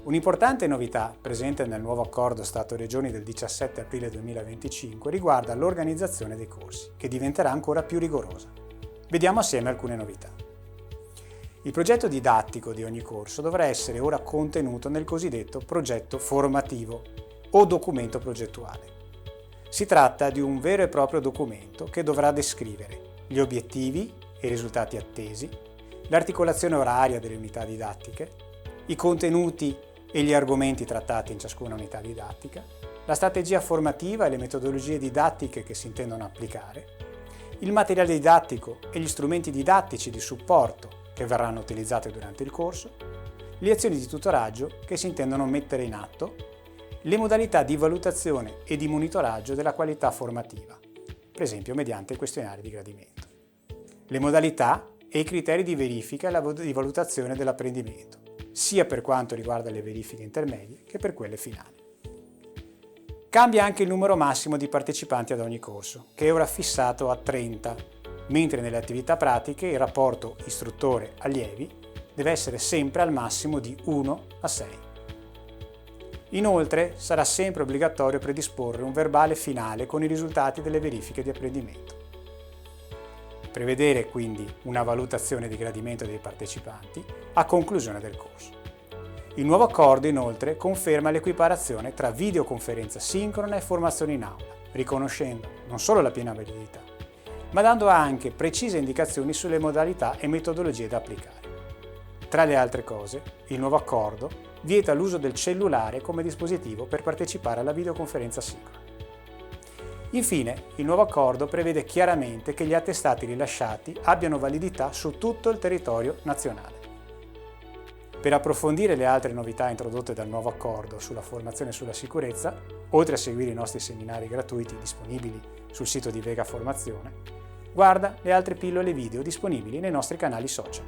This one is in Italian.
Un'importante novità presente nel nuovo accordo Stato-Regioni del 17 aprile 2025 riguarda l'organizzazione dei corsi, che diventerà ancora più rigorosa. Vediamo assieme alcune novità. Il progetto didattico di ogni corso dovrà essere ora contenuto nel cosiddetto progetto formativo o documento progettuale. Si tratta di un vero e proprio documento che dovrà descrivere gli obiettivi e i risultati attesi, l'articolazione oraria delle unità didattiche, i contenuti e gli argomenti trattati in ciascuna unità didattica, la strategia formativa e le metodologie didattiche che si intendono applicare, il materiale didattico e gli strumenti didattici di supporto che verranno utilizzati durante il corso, le azioni di tutoraggio che si intendono mettere in atto, le modalità di valutazione e di monitoraggio della qualità formativa, per esempio mediante questionari di gradimento, le modalità e i criteri di verifica e di valutazione dell'apprendimento, sia per quanto riguarda le verifiche intermedie che per quelle finali. Cambia anche il numero massimo di partecipanti ad ogni corso, che è ora fissato a 30, mentre nelle attività pratiche il rapporto istruttore-allievi deve essere sempre al massimo di 1 a 6. Inoltre sarà sempre obbligatorio predisporre un verbale finale con i risultati delle verifiche di apprendimento. Prevedere quindi una valutazione di gradimento dei partecipanti a conclusione del corso. Il nuovo accordo inoltre conferma l'equiparazione tra videoconferenza sincrona e formazione in aula, riconoscendo non solo la piena validità, ma dando anche precise indicazioni sulle modalità e metodologie da applicare. Tra le altre cose, il nuovo accordo vieta l'uso del cellulare come dispositivo per partecipare alla videoconferenza sincrona. Infine, il nuovo accordo prevede chiaramente che gli attestati rilasciati abbiano validità su tutto il territorio nazionale. Per approfondire le altre novità introdotte dal nuovo accordo sulla formazione e sulla sicurezza, oltre a seguire i nostri seminari gratuiti disponibili sul sito di Vega Formazione, guarda le altre pillole video disponibili nei nostri canali social.